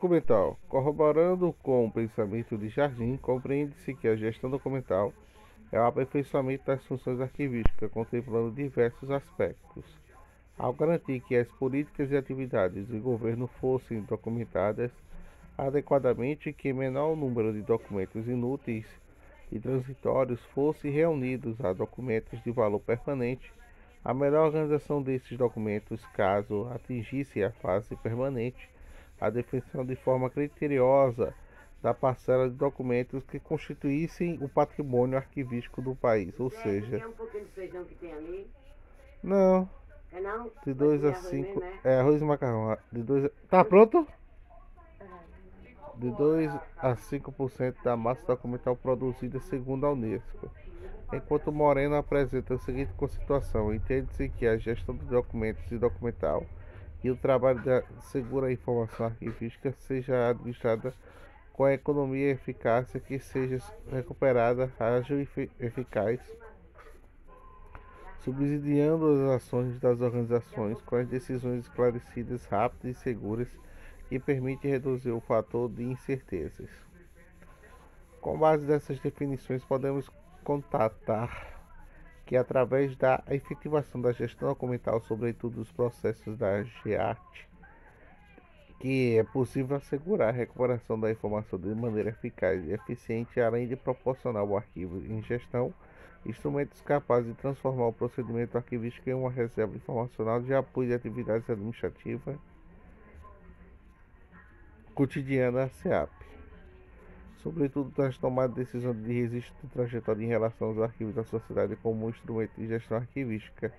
Documental. Corroborando com o pensamento de Jardim, compreende-se que a gestão documental é o aperfeiçoamento das funções arquivísticas, contemplando diversos aspectos. Ao garantir que as políticas e atividades do governo fossem documentadas adequadamente e que menor número de documentos inúteis e transitórios fossem reunidos a documentos de valor permanente, a melhor organização desses documentos, caso atingisse a fase permanente, a definição de forma criteriosa da parcela de documentos que constituíssem o patrimônio arquivístico do país, ou seja, Quer um pouquinho de feijão que tem ali? não, Quer não? de Vai 2 comer a arroz mesmo, 5, né? arroz e macarrão, de 2 a... Tá pronto? De 2 a 5% da massa documental produzida segundo a Unesco. Enquanto Moreno apresenta a seguinte conceituação, entende-se que a gestão de documentos e documental e o trabalho de segura a informação arquivística seja administrada com a economia e eficácia que seja recuperada, ágil e eficaz, subsidiando as ações das organizações com as decisões esclarecidas, rápidas e seguras, que permite reduzir o fator de incertezas. Com base nessas definições, podemos constatar que, através da efetivação da gestão documental, sobretudo os processos da GEART, que é possível assegurar a recuperação da informação de maneira eficaz e eficiente, além de proporcionar ao arquivo em gestão instrumentos capazes de transformar o procedimento arquivístico em uma reserva informacional de apoio de atividades administrativas cotidianas SEAP, sobretudo nas tomadas de decisão de registro de trajetória em relação aos arquivos da sociedade como instrumento de gestão arquivística.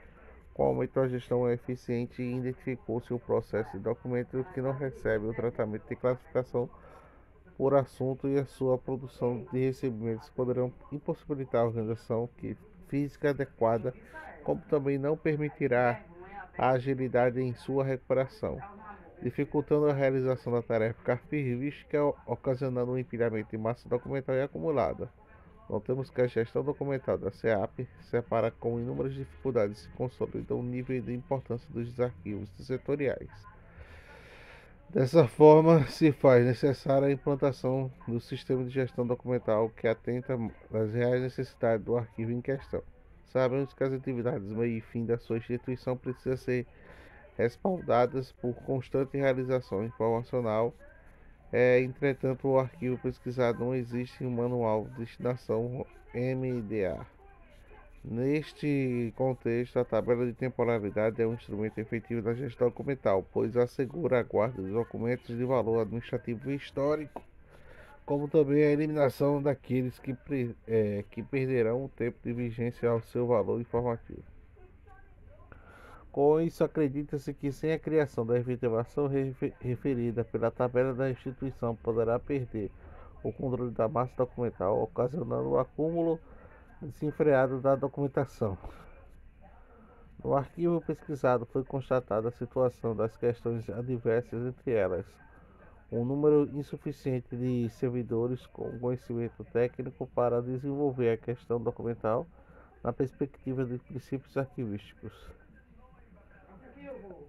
Com o aumento da gestão eficiente, identificou-se o processo de documento que não recebe o tratamento de classificação por assunto e a sua produção de recebimentos poderão impossibilitar a organização física adequada, como também não permitirá a agilidade em sua recuperação, dificultando a realização da tarefa arquivística, ocasionando um empilhamento de massa documental e acumulada. Notamos que a gestão documental da SEAP separa com inúmeras dificuldades e se consolida o nível de importância dos arquivos setoriais. Dessa forma, se faz necessária a implantação do sistema de gestão documental que atenta às reais necessidades do arquivo em questão. Sabemos que as atividades meio e fim da sua instituição precisam ser respaldadas por constante realização informacional. Entretanto, o arquivo pesquisado não existe um manual de destinação MDA. Neste contexto, a tabela de temporalidade é um instrumento efetivo da gestão documental, pois assegura a guarda de documentos de valor administrativo e histórico, como também a eliminação daqueles que perderão o tempo de vigência ao seu valor informativo. Com isso, acredita-se que sem a criação da efetivação referida pela tabela da instituição poderá perder o controle da massa documental, ocasionando o acúmulo desenfreado da documentação. No arquivo pesquisado foi constatada a situação das questões adversas, entre elas um número insuficiente de servidores com conhecimento técnico para desenvolver a questão documental na perspectiva de princípios arquivísticos.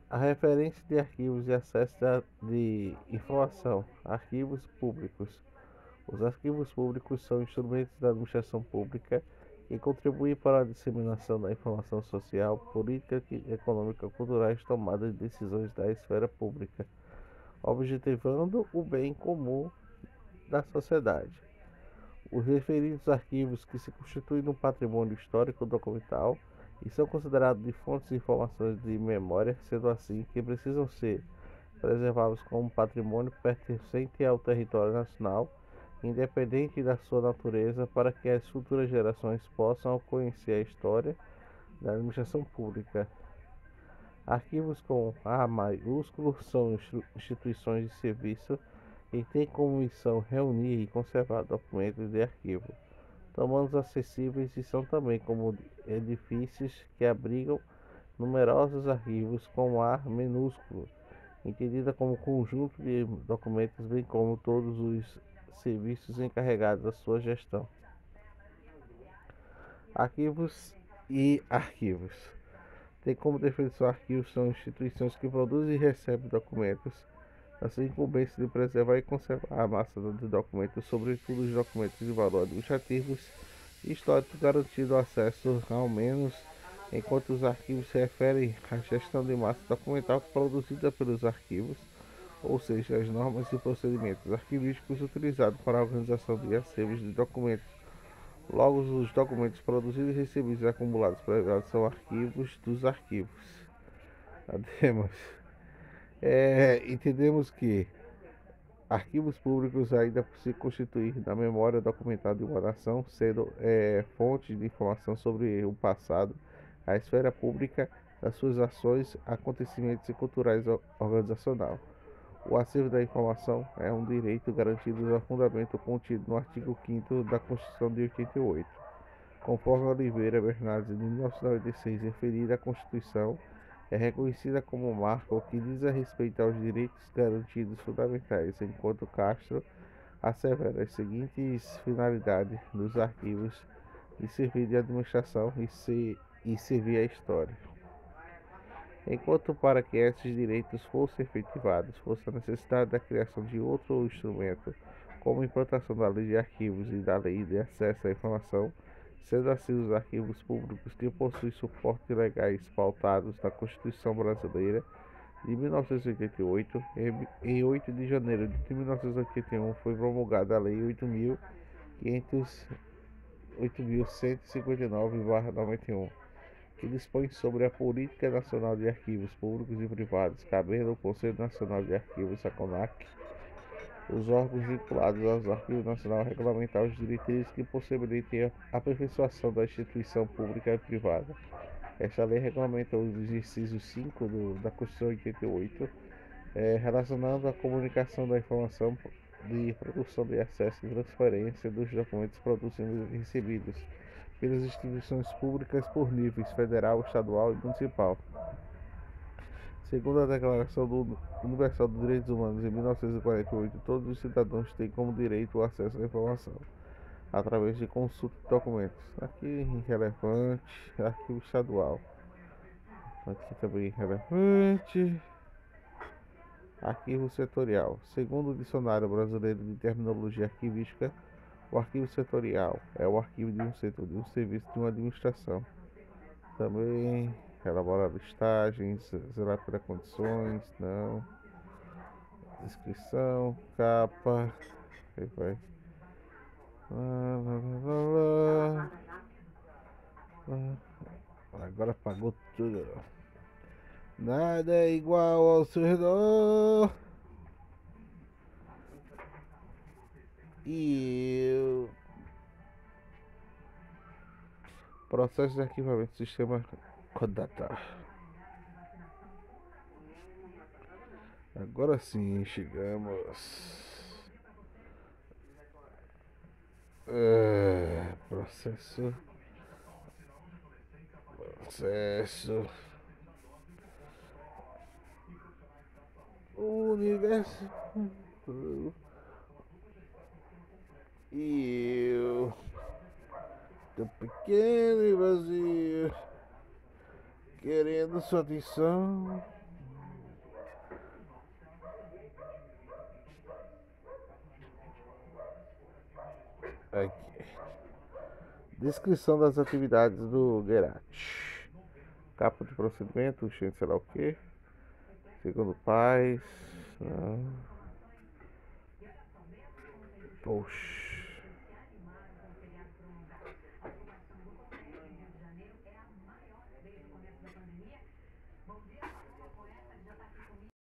A referência de arquivos e acesso de informação. Arquivos públicos. Os arquivos públicos são instrumentos da administração pública que contribuem para a disseminação da informação social, política, econômica, culturais, tomada de decisões da esfera pública, objetivando o bem comum da sociedade. Os referidos arquivos que se constituem no patrimônio histórico documental e são considerados de fontes de informações de memória, sendo assim que precisam ser preservados como patrimônio pertencente ao território nacional, independente da sua natureza, para que as futuras gerações possam conhecer a história da administração pública. Arquivos com A maiúsculo são instituições de serviço e têm como missão reunir e conservar documentos de arquivo, tomando acessíveis e são também como edifícios que abrigam numerosos arquivos com A minúsculo, entendida como conjunto de documentos, bem como todos os serviços encarregados da sua gestão. Arquivos e arquivos. Tem como definição arquivos são instituições que produzem e recebem documentos a sua incumbência de preservar e conservar a massa de documentos, sobretudo os documentos de valor administrativos e históricos, garantindo acesso, ao menos enquanto os arquivos se referem à gestão de massa documental produzida pelos arquivos, ou seja, as normas e procedimentos arquivísticos utilizados para a organização de acervos de documentos. Logo, os documentos produzidos, recebidos e acumulados preservados são arquivos dos arquivos. Ademos. Entendemos que arquivos públicos ainda se constituir na memória documental de uma nação, sendo fonte de informação sobre o passado, a esfera pública, as suas ações, acontecimentos e culturais organizacional. O acervo da informação é um direito garantido no fundamento contido no artigo 5º da Constituição de 88. Conforme Oliveira Bernardes, de 1996, referida à Constituição, é reconhecida como marco que diz respeito aos direitos garantidos fundamentais, enquanto Castro assevera as seguintes finalidades dos arquivos: de servir de administração e servir à história. Enquanto para que esses direitos fossem efetivados, fosse a necessidade da criação de outro instrumento, como a implantação da Lei de Arquivos e da Lei de Acesso à Informação, sendo assim os arquivos públicos que possuem suportes legais pautados na Constituição Brasileira de 1988. Em 8 de janeiro de 1981 foi promulgada a Lei 8.159/91, que dispõe sobre a Política Nacional de Arquivos Públicos e Privados, cabendo ao Conselho Nacional de Arquivos, a CONAC, os órgãos vinculados aos Arquivos Nacionais, regulamentar os diretrizes que possibilitem a aperfeiçoação da instituição pública e privada. Esta lei regulamenta os incisos 5 da Constituição 88, relacionando a comunicação da informação de produção de acesso e transferência dos documentos produzidos e recebidos pelas instituições públicas por níveis federal, estadual e municipal. Segundo a Declaração Universal dos Direitos Humanos, em 1948, todos os cidadãos têm como direito o acesso à informação através de consulta de documentos. Aqui irrelevante, arquivo estadual. Aqui também irrelevante. Arquivo setorial. Segundo o Dicionário Brasileiro de Terminologia Arquivística, o arquivo setorial é o arquivo de um setor, de um serviço, de uma administração. Também elaborar listagens, zelar pelas condições, não. Descrição, capa, aí vai. Agora apagou tudo. Nada é igual ao seu redor. E processo de arquivamento do sistema Kodata. Agora sim, chegamos. Processo. O universo. E eu tô pequeno e vazio, querendo sua atenção. Aqui. Descrição das atividades do Geralt. Capa de procedimento, sei lá o que. Segundo paz. Poxa.